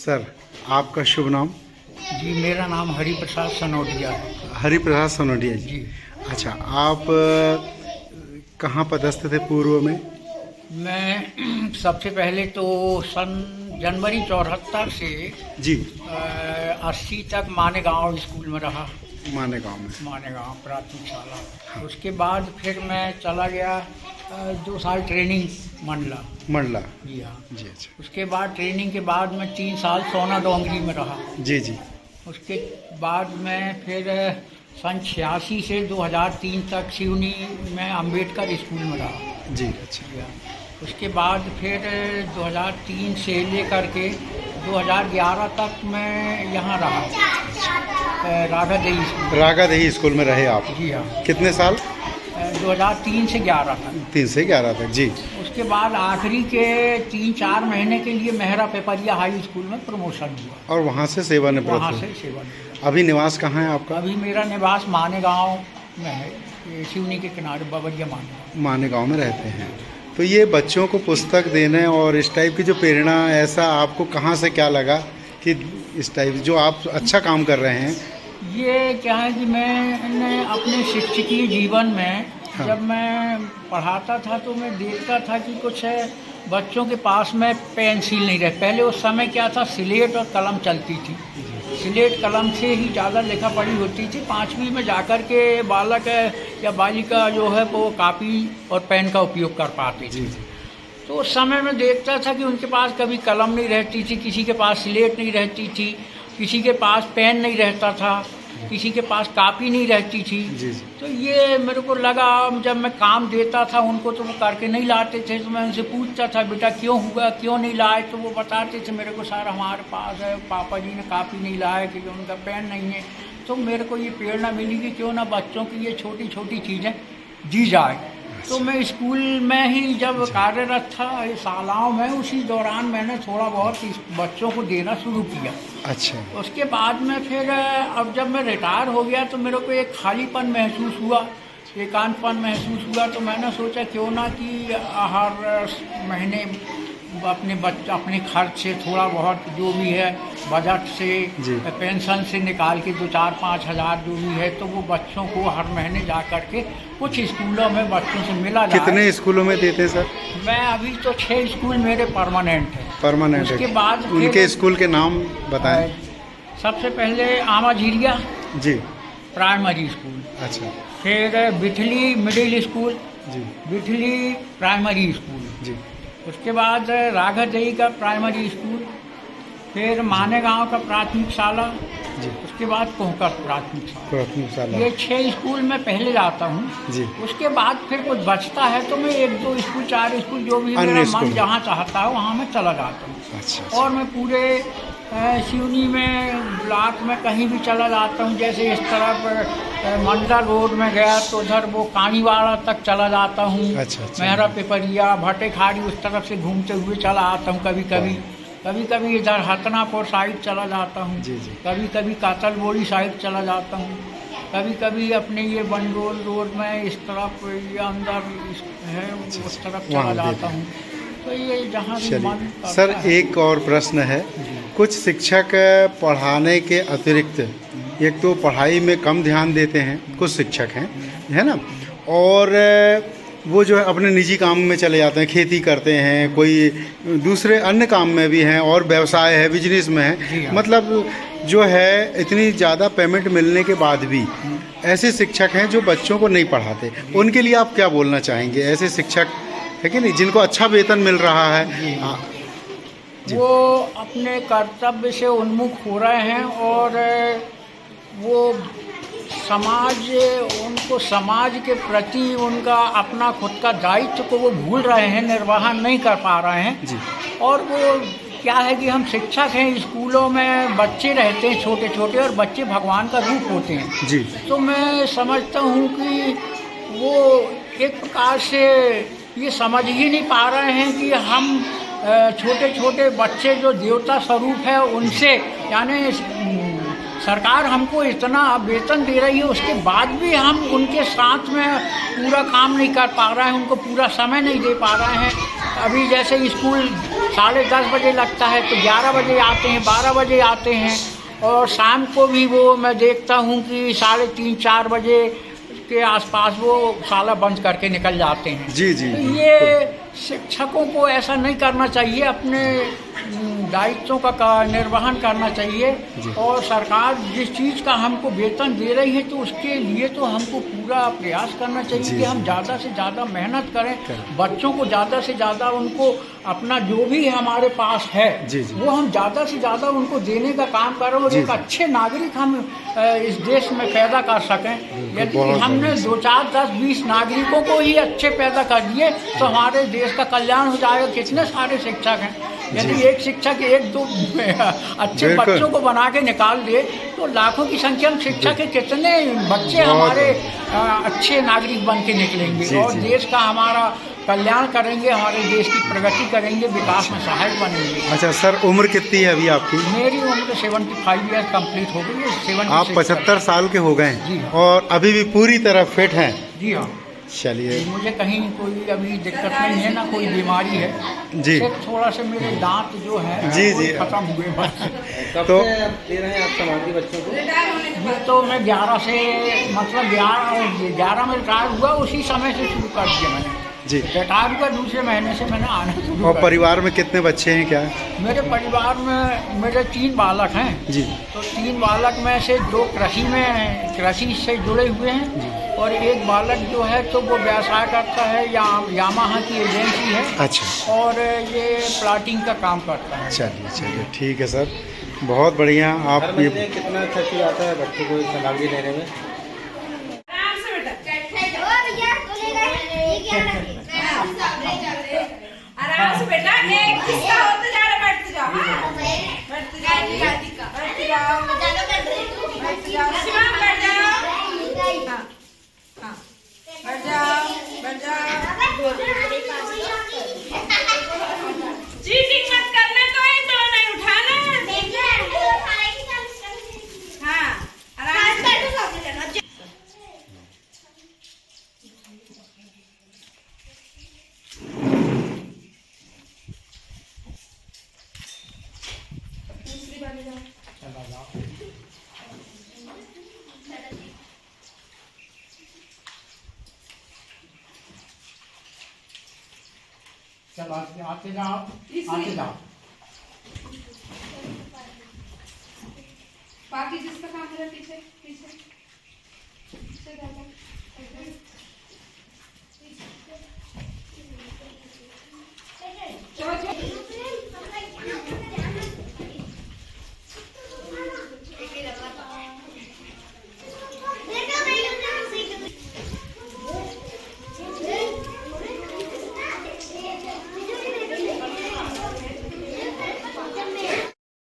Sir, आपका शुभ नाम? जी, मेरा नाम हरिप्रसाद सनोडिया है। हरिप्रसाद सोनोडिया जी। जी, अच्छा, आप कहाँ पदस्थ थे पूर्व में? मैं सबसे पहले तो सन जनवरी 74 से जी, 80 तक मानेगांव स्कूल में रहा। मानेगांव में। मानेगांव प्राथमिक शाला। उसके बाद फिर मैं चला गया 2 साल ट्रेनिंग मंडला। मंडला। जी हाँ। जी, अच्छा। उसके बाद ट्रेनिंग के बाद मैं 3 साल सोना डोंगरी में रहा। जी जी। उसके बाद मैं फिर सन 86 से 2003 तक सिवनी में अम्बेडकर स्कूल में रहा। जी, अच्छा। उसके बाद फिर 2003 से लेकर के 2011 तक मैं यहाँ रहा, राधा देवी स्कूल। रागा देही स्कूल में रहे आप? जी हाँ। कितने साल? 2003 से 11 तक। 3 से 11 तक। जी। उसके बाद आखिरी के 3-4 महीने के लिए मेहरा पेपरिया हाई स्कूल में प्रमोशन हुआ और वहाँ से सेवानिवृत्त वहाँ हुए। से सेवा निवृत्त। अभी निवास कहाँ है आपका? अभी मेरा निवास मानेगांव में है, ये सिवनी के किनारे बबरिया मानेगांव। मानेगांव में रहते हैं। तो ये बच्चों को पुस्तक देने और इस टाइप की जो प्रेरणा, ऐसा आपको कहाँ से क्या लगा कि इस टाइप जो आप अच्छा काम कर रहे हैं? ये क्या है कि मैंने अपने शिक्षकीय जीवन में हाँ। जब मैं पढ़ाता था तो मैं देखता था कि कुछ बच्चों के पास में पेंसिल नहीं रहे। पहले उस समय क्या था, स्लेट और कलम चलती थी। स्लेट कलम से ही ज़्यादा लिखा पढ़ी होती थी। 5वीं में जाकर के बालक या बालिका जो है वो कापी और पेन का उपयोग कर पाते थे। तो उस समय में देखता था कि उनके पास कभी कलम नहीं रहती थी, किसी के पास स्लेट नहीं रहती थी, किसी के पास पेन नहीं रहता था, किसी के पास कापी नहीं रहती थी। जी जी। तो ये मेरे को लगा, जब मैं काम देता था उनको तो वो करके नहीं लाते थे, तो मैं उनसे पूछता था बेटा क्यों हुआ, क्यों नहीं लाए? तो वो बताते थे मेरे को सर हमारे पास है, पापा जी ने कापी नहीं लाए क्योंकि उनका पेन नहीं है। तो मेरे को ये प्रेरणा मिली कि क्यों ना बच्चों की ये छोटी छोटी चीज़ें दी जाए। तो मैं स्कूल में ही जब कार्यरत था शालाओं में, उसी दौरान मैंने थोड़ा बहुत इस बच्चों को देना शुरू किया। अच्छा। उसके बाद में फिर अब जब मैं रिटायर हो गया तो मेरे को एक खालीपन महसूस हुआ, एकांतपन महसूस हुआ। तो मैंने सोचा क्यों ना कि हर महीने अपने खर्च से थोड़ा बहुत जो भी है बजट से, पेंशन से निकाल के 2-4-5 हज़ार जो भी है, तो वो बच्चों को हर महीने जा कर के कुछ स्कूलों में बच्चों से मिला जाए। कितने स्कूलों में देते हैं सर? मैं अभी तो 6 स्कूल मेरे परमानेंट है। परमानेंट। उसके बाद उनके स्कूल के नाम बताएं। सबसे पहले आमा झीरिया जी। प्राइमरी स्कूल, अच्छा। फिर बिठली मिडिल स्कूल, जी बिठली प्राइमरी स्कूल, जी। उसके बाद राघादेही का प्राइमरी स्कूल, फिर मानेगांव का प्राथमिक शाला, जी। उसके बाद कोहकर प्राथमिक शाला। प्राथमिक शाला। ये 6 स्कूल में पहले जाता हूँ। जी। उसके बाद फिर कुछ बचता है तो मैं 1-2 स्कूल, 4 स्कूल जो भी मेरा मन जहाँ चाहता है वहाँ मैं चला जाता हूँ। अच्छा। और मैं पूरे सिवनी में ब्लॉक में कहीं भी चला जाता हूँ। जैसे इस तरफ मंडला रोड में गया तो उधर वो कानीवाड़ा तक चला जाता हूँ। अच्छा। मेहरा पेपरिया भट्टे खाड़ी उस तरफ से घूमते हुए चला आता हूँ। कभी कभी इधर हतनापुर साइड चला जाता हूँ। जी जी। कभी कभी कातलबोड़ी साइड चला जाता हूँ। कभी कभी अपने ये बंडोल रोड में इस तरफ ये अंदर है उस तरफ चला जाता हूँ। तो ये जहाँ भी मन करता सर, है। एक और प्रश्न है। कुछ शिक्षक पढ़ाने के अतिरिक्त एक तो पढ़ाई में कम ध्यान देते हैं, कुछ शिक्षक हैं, है ना, और वो जो है अपने निजी काम में चले जाते हैं, खेती करते हैं, कोई दूसरे अन्य काम में भी हैं, और व्यवसाय है, बिजनेस में है। मतलब जो है इतनी ज़्यादा पेमेंट मिलने के बाद भी ऐसे शिक्षक हैं जो बच्चों को नहीं पढ़ाते। उनके लिए आप क्या बोलना चाहेंगे? ऐसे शिक्षक है कि नहीं, जिनको अच्छा वेतन मिल रहा है, वो अपने कर्तव्य से उन्मुख हो रहे हैं और वो समाज के प्रति उनका अपना खुद का दायित्व को वो भूल रहे हैं, निर्वहन नहीं कर पा रहे हैं जी। और वो क्या है कि हम शिक्षक हैं, स्कूलों में बच्चे रहते हैं छोटे छोटे, और बच्चे भगवान का रूप होते हैं जी। तो मैं समझता हूँ कि वो एक प्रकार से ये समझ ही नहीं पा रहे हैं कि हम छोटे छोटे बच्चे जो देवता स्वरूप है उनसे, यानी सरकार हमको इतना वेतन दे रही है उसके बाद भी हम उनके साथ में पूरा काम नहीं कर पा रहे हैं, उनको पूरा समय नहीं दे पा रहे हैं। अभी जैसे स्कूल 10:30 बजे लगता है तो 11 बजे आते हैं, 12 बजे आते हैं, और शाम को भी वो मैं देखता हूँ कि 3:30-4 बजे के आसपास वो साला बंद करके निकल जाते हैं। जी जी तो जी, ये शिक्षकों को ऐसा नहीं करना चाहिए, अपने दायित्वों का निर्वहन करना चाहिए। और सरकार जिस चीज़ का हमको वेतन दे रही है तो उसके लिए तो हमको पूरा प्रयास करना चाहिए कि हम ज़्यादा से ज़्यादा मेहनत करें, बच्चों को ज़्यादा से ज़्यादा उनको अपना जो भी हमारे पास है वो हम ज़्यादा से ज़्यादा उनको देने का काम करें, और एक अच्छे नागरिक हम इस देश में पैदा कर सकें। यदि हमने 2, 4, 10, 20 नागरिकों को ही अच्छे पैदा कर दिए तो हमारे देश का कल्याण हो जाएगा। कितने सारे शिक्षक हैं, यदि एक शिक्षक 1-2 अच्छे बच्चों को बना के निकाल दे तो लाखों की संख्या में शिक्षक के कितने बच्चे हमारे अच्छे नागरिक बन के निकलेंगे और देश का हमारा कल्याण करेंगे, हमारे देश की प्रगति करेंगे, विकास में सहायक बनेंगे। अच्छा सर, उम्र कितनी है अभी आपकी? मेरी उम्र 75 ईयर कंप्लीट हो गई है। 76 आप 75 साल के हो गए जी हैं और अभी भी पूरी तरह फिट हैं? जी हाँ। चलिए, मुझे कहीं कोई अभी दिक्कत नहीं है, ना कोई बीमारी है जी। सिर्फ थोड़ा से मेरे दांत जो है जी जी खत्म हुए बस। तो दे रहे हैं आप समाधि बच्चों को? ये तो मैं 11 से मतलब 11 में रिटायर हुआ, उसी समय से शुरू कर दिया मैंने जी। रिटायर हुआ दूसरे महीने से मैंने आना शुरू और कर परिवार में कितने बच्चे हैं क्या? मेरे परिवार में मेरे 3 बालक हैं जी। तो 3 बालक में से 2 कृषि से जुड़े हुए हैं और एक बालक जो है तो वो व्यवसाय करता है, यामाहा की एजेंसी है। अच्छा। और ये प्लाटिंग का काम करता है। चलिए चलिए, ठीक है सर, बहुत बढ़िया। आप हर महीने कितना खर्च आता है बच्चे को समाधि लेने में? आराम से बेटा, एक किस्सा होता जा रहा, बैठते जाओ, बैठते जाओ, बैठते जाओ, बैठ जाओ, शिवांग बैठ जाओ, हाँ, बैठ जाओ, बैठ जाओ। चीटिंग मत करना, तो नहीं उठाना। हाँ, आराम से चलो आते जाओ, आते जाओ। बाकी जिसका काम है पीछे पीछे